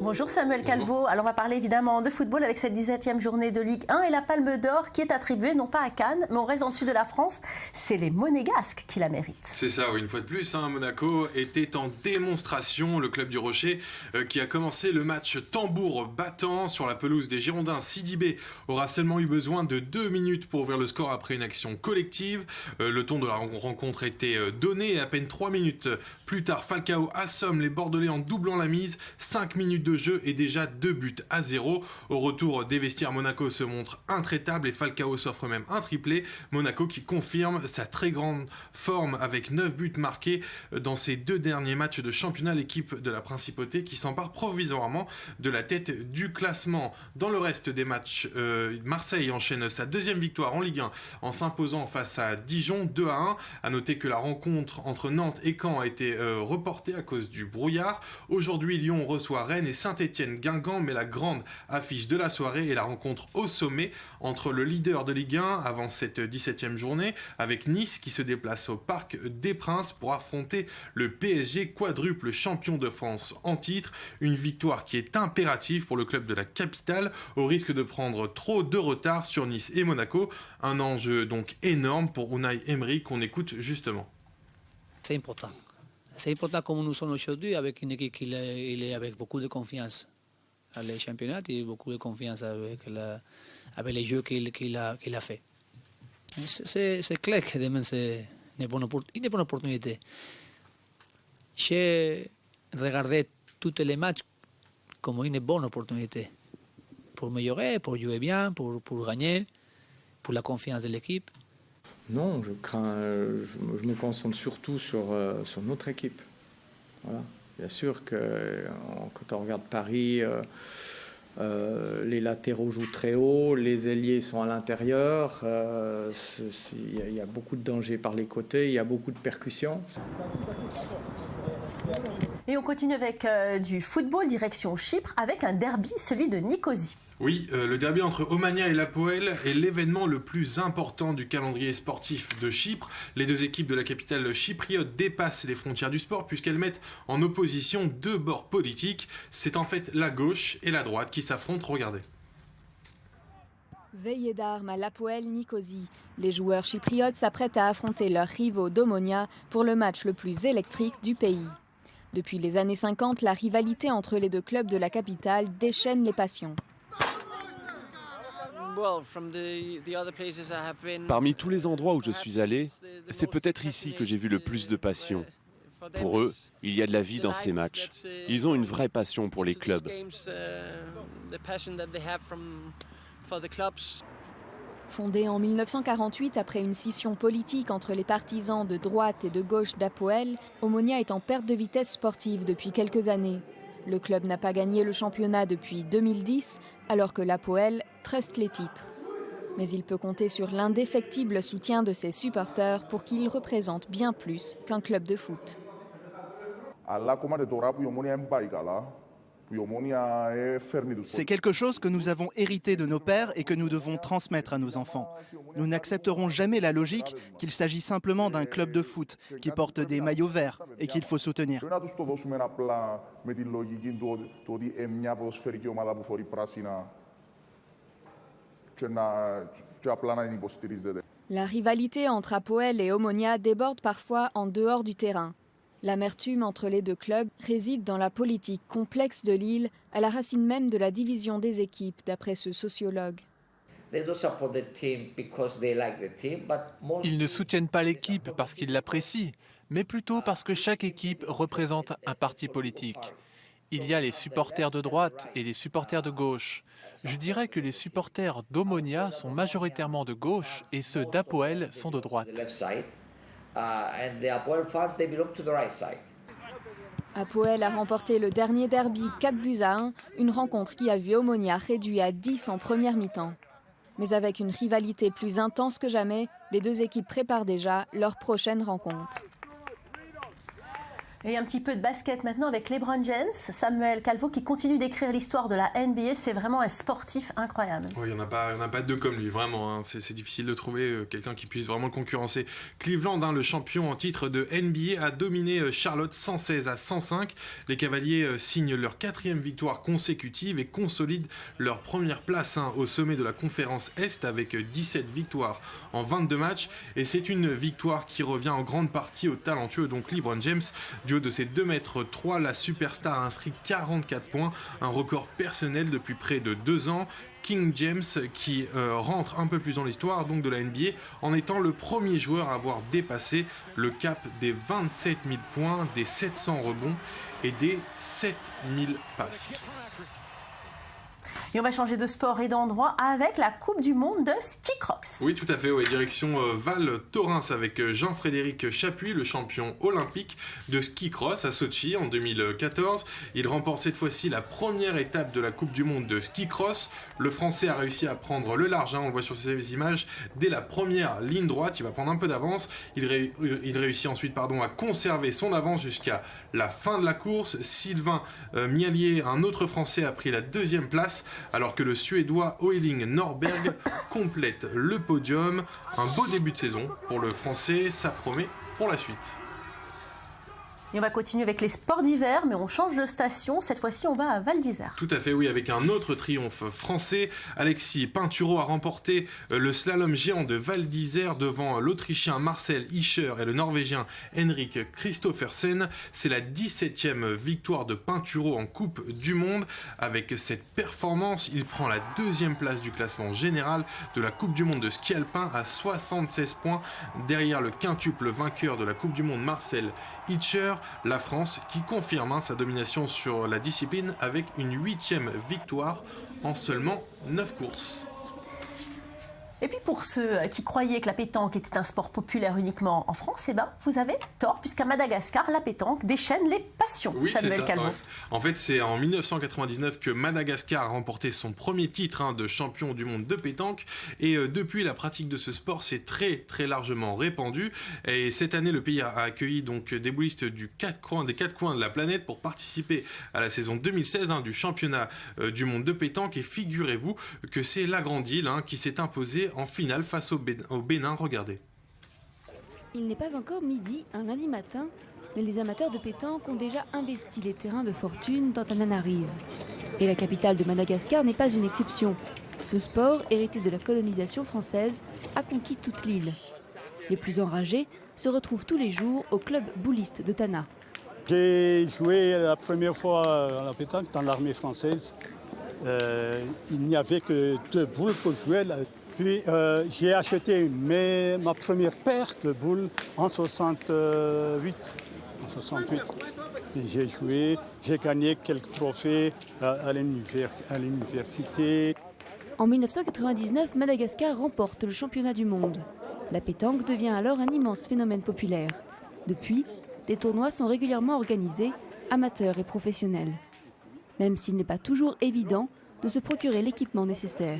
Bonjour Samuel Calvo. Alors on va parler évidemment de football avec cette 17e journée de Ligue 1 et la Palme d'Or qui est attribuée non pas à Cannes mais on reste dans le sud de la France. C'est les Monégasques qui la méritent. C'est ça, oui, une fois de plus, Monaco était en démonstration. Le club du Rocher qui a commencé le match tambour battant sur la pelouse des Girondins. Sidibé aura seulement eu besoin de 2 minutes pour ouvrir le score après une action collective. Le ton de la rencontre était donné et à peine 3 minutes plus tard, Falcao assomme les Bordelais en doublant la mise. 5 minutes de jeu et déjà 2-0. Au retour des vestiaires, Monaco se montre intraitable et Falcao s'offre même un triplé. Monaco qui confirme sa très grande forme avec 9 buts marqués dans ses 2 derniers matchs de championnat. L'équipe de la Principauté qui s'empare provisoirement de la tête du classement. Dans le reste des matchs, Marseille enchaîne sa 2e victoire en Ligue 1 en s'imposant face à Dijon 2-1. À noter que la rencontre entre Nantes et Caen a été reportée à cause du brouillard. Aujourd'hui, Lyon reçoit Rennes et Saint-Étienne-Guingamp, mais la grande affiche de la soirée est la rencontre au sommet entre le leader de Ligue 1 avant cette 17e journée avec Nice qui se déplace au Parc des Princes pour affronter le PSG, quadruple champion de France en titre. Une victoire qui est impérative pour le club de la capitale au risque de prendre trop de retard sur Nice et Monaco. Un enjeu donc énorme pour Unai Emery qu'on écoute justement. C'est important. C'est important comme nous sommes aujourd'hui avec une équipe qui est avec beaucoup de confiance dans les championnats et beaucoup de confiance avec les jeux qu'il a fait. C'est clair que demain c'est une bonne opportunité. J'ai regardé tous les matchs comme une bonne opportunité pour améliorer, pour jouer bien, pour gagner, pour la confiance de l'équipe. Non, je me concentre surtout sur notre équipe. Voilà. Bien sûr que quand on regarde Paris, les latéraux jouent très haut, les ailiers sont à l'intérieur, il y a beaucoup de danger par les côtés, il y a beaucoup de percussions. Et on continue avec du football direction Chypre avec un derby, celui de Nicosie. Oui, le derby entre Omonia et l'Hapoel est l'événement le plus important du calendrier sportif de Chypre. Les 2 équipes de la capitale chypriote dépassent les frontières du sport puisqu'elles mettent en opposition 2 bords politiques. C'est en fait la gauche et la droite qui s'affrontent. Regardez. Veillée d'armes à l'Hapoel Nicosie. Les joueurs chypriotes s'apprêtent à affronter leurs rivaux d'Omonia pour le match le plus électrique du pays. Depuis les années 50, la rivalité entre les 2 clubs de la capitale déchaîne les passions. Parmi tous les endroits où je suis allé, c'est peut-être ici que j'ai vu le plus de passion. Pour eux, il y a de la vie dans ces matchs. Ils ont une vraie passion pour les clubs. Fondée en 1948 après une scission politique entre les partisans de droite et de gauche d'Hapoel, Omonia est en perte de vitesse sportive depuis quelques années. Le club n'a pas gagné le championnat depuis 2010, alors que l'Hapoel truste les titres. Mais il peut compter sur l'indéfectible soutien de ses supporters pour qu'il représente bien plus qu'un club de foot. C'est quelque chose que nous avons hérité de nos pères et que nous devons transmettre à nos enfants. Nous n'accepterons jamais la logique qu'il s'agit simplement d'un club de foot qui porte des maillots verts et qu'il faut soutenir. La rivalité entre Hapoel et Omonia déborde parfois en dehors du terrain. L'amertume entre les 2 clubs réside dans la politique complexe de l'île, à la racine même de la division des équipes, d'après ce sociologue. Ils ne soutiennent pas l'équipe parce qu'ils l'apprécient, mais plutôt parce que chaque équipe représente un parti politique. Il y a les supporters de droite et les supporters de gauche. Je dirais que les supporters d'Omonia sont majoritairement de gauche et ceux d'Hapoel sont de droite. Hapoel a remporté le dernier derby 4-1, une rencontre qui a vu Omonia réduit à 10 en première mi-temps. Mais avec une rivalité plus intense que jamais, les 2 équipes préparent déjà leur prochaine rencontre. Et un petit peu de basket maintenant avec LeBron James, Samuel Calvo qui continue d'écrire l'histoire de la NBA. C'est vraiment un sportif incroyable. Oui, il n'y en a pas deux comme lui, vraiment. Hein. C'est difficile de trouver quelqu'un qui puisse vraiment le concurrencer. Cleveland, le champion en titre de NBA, a dominé Charlotte 116-105. Les Cavaliers signent leur 4e victoire consécutive et consolident leur première place au sommet de la conférence Est avec 17 victoires en 22 matchs. Et c'est une victoire qui revient en grande partie au talentueux LeBron James. Du haut de ses 2,3 m, la superstar a inscrit 44 points, un record personnel depuis près de 2 ans. King James qui rentre un peu plus dans l'histoire donc de la NBA en étant le premier joueur à avoir dépassé le cap des 27 000 points, des 700 rebonds et des 7000 passes. Et on va changer de sport et d'endroit avec la Coupe du Monde de ski cross. Oui, tout à fait. Ouais. Direction Val Thorens avec Jean-Frédéric Chapuis, le champion olympique de ski cross à Sochi en 2014. Il remporte cette fois-ci la première étape de la Coupe du Monde de ski cross. Le Français a réussi à prendre le large, on le voit sur ces images, dès la première ligne droite. Il va prendre un peu d'avance. Il réussit ensuite à conserver son avance jusqu'à la fin de la course. Sylvain Mialier, un autre Français, a pris la 2e place, alors que le Suédois Oeling Norberg complète le podium. Un beau début de saison pour le Français, ça promet pour la suite. Et on va continuer avec les sports d'hiver, mais on change de station. Cette fois-ci, on va à Val d'Isère. Tout à fait, oui, avec un autre triomphe français. Alexis Pinturo a remporté le slalom géant de Val d'Isère devant l'Autrichien Marcel Hirscher et le Norvégien Henrik Kristoffersen. C'est la 17e victoire de Pinturo en Coupe du Monde. Avec cette performance, il prend la 2e place du classement général de la Coupe du Monde de ski alpin à 76 points, derrière le quintuple vainqueur de la Coupe du Monde Marcel Hirscher. La France qui confirme sa domination sur la discipline avec une 8e victoire en seulement 9 courses. Et puis pour ceux qui croyaient que la pétanque était un sport populaire uniquement en France, vous avez tort, puisqu'à Madagascar, la pétanque déchaîne les passions. Oui, Samuel Calvo. Ouais. En fait, c'est en 1999 que Madagascar a remporté son premier titre de champion du monde de pétanque. Et depuis, la pratique de ce sport s'est très largement répandue. Et cette année, le pays a accueilli donc des boulistes des quatre coins de la planète pour participer à la saison 2016 du championnat du monde de pétanque. Et figurez-vous que c'est la Grande Île qui s'est imposée en finale face au Bénin. Regardez. Il n'est pas encore midi un lundi matin, mais les amateurs de pétanque ont déjà investi les terrains de fortune d'Antananarive. Et la capitale de Madagascar n'est pas une exception. Ce sport, hérité de la colonisation française, a conquis toute l'île. Les plus enragés se retrouvent tous les jours au club bouliste de Tana. J'ai joué la première fois à la pétanque dans l'armée française. Il n'y avait que 2 boules pour jouer. Puis j'ai acheté ma première paire de boules en 68. J'ai joué, j'ai gagné quelques trophées à l'université. En 1999, Madagascar remporte le championnat du monde. La pétanque devient alors un immense phénomène populaire. Depuis, des tournois sont régulièrement organisés, amateurs et professionnels. Même s'il n'est pas toujours évident de se procurer l'équipement nécessaire.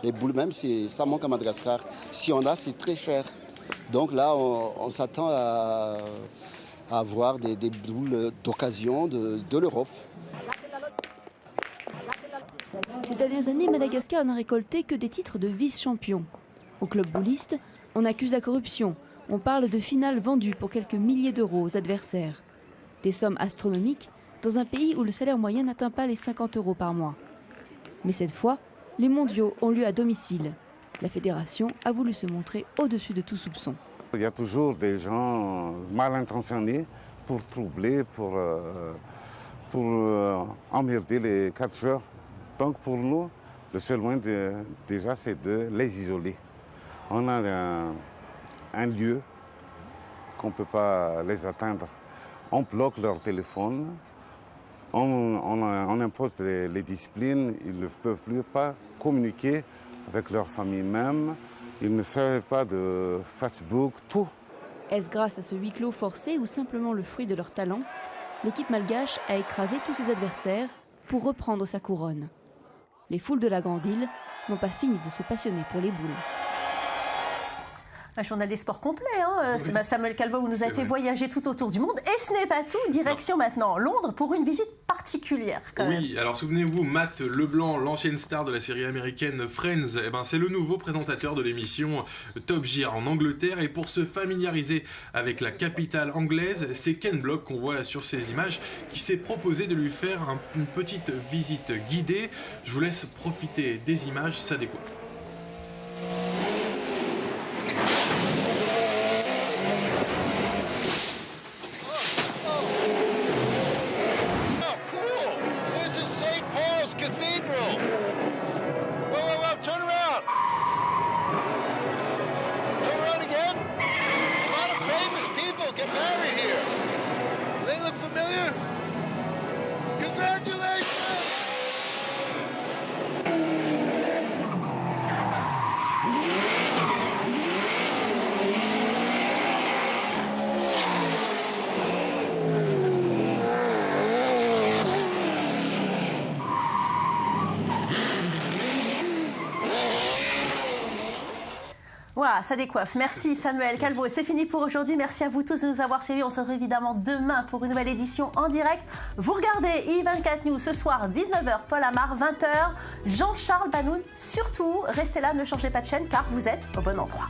Les boules même, ça manque à Madagascar. Si on a, c'est très cher. Donc là, on s'attend à avoir des boules d'occasion de l'Europe. Ces dernières années, Madagascar n'a récolté que des titres de vice-champion. Au club bouliste, on accuse la corruption. On parle de finales vendues pour quelques milliers d'euros aux adversaires. Des sommes astronomiques dans un pays où le salaire moyen n'atteint pas les 50 € par mois. Mais cette fois, les mondiaux ont lieu à domicile. La fédération a voulu se montrer au-dessus de tout soupçon. Il y a toujours des gens mal intentionnés pour troubler, pour emmerder les 4 joueurs. Donc pour nous, le seul moyen déjà, c'est de les isoler. On a un lieu qu'on ne peut pas les atteindre. On bloque leur téléphone. On impose les disciplines, ils ne peuvent plus pas communiquer avec leur famille même, ils ne font pas de Facebook, tout. Est-ce grâce à ce huis clos forcé ou simplement le fruit de leur talent? L'équipe malgache a écrasé tous ses adversaires pour reprendre sa couronne. Les foules de la Grande Île n'ont pas fini de se passionner pour les boules. Un journal des sports complet, hein. Oui. Samuel Calvo, vous nous avez fait voyager tout autour du monde. Et ce n'est pas tout, direction maintenant Londres pour une visite particulière. Oui, alors souvenez-vous, Matt Leblanc, l'ancienne star de la série américaine Friends, c'est le nouveau présentateur de l'émission Top Gear en Angleterre. Et pour se familiariser avec la capitale anglaise, c'est Ken Block qu'on voit sur ces images qui s'est proposé de lui faire une petite visite guidée. Je vous laisse profiter des images, ça décoiffe. Waouh, ça décoiffe. Merci Samuel Calvo. C'est fini pour aujourd'hui. Merci à vous tous de nous avoir suivis. On se retrouve évidemment demain pour une nouvelle édition en direct. Vous regardez I24 News ce soir, 19h, Paul Amar, 20h, Jean-Charles Banoun. Surtout, restez là, ne changez pas de chaîne car vous êtes au bon endroit.